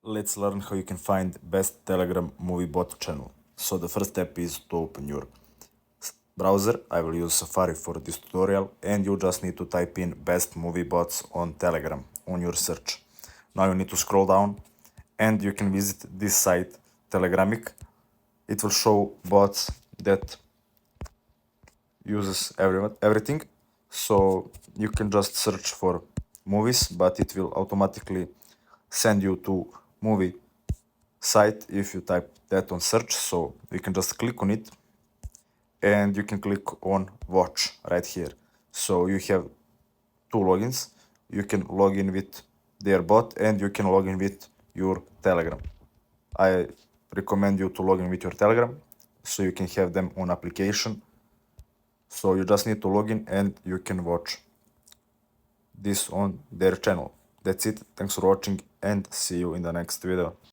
Let's learn how you can find best Telegram movie bot channel. So the first step is to open your browser. I will use Safari for this tutorial, and you just need to type in best movie bots on Telegram on your search. Now you need to scroll down and you can visit this site, Telegramic. It will show bots that uses everything. So you can just search for movies, but it will automatically send you to movie site if you type that on search. So you can just click on it and you can click on watch right here. So you have two logins. You can log in with their bot and you can log in with your Telegram. I recommend you to log in with your Telegram so you can have them on application. So you just need to log in and you can watch this on their channel. That's it. Thanks for watching and see you in the next video.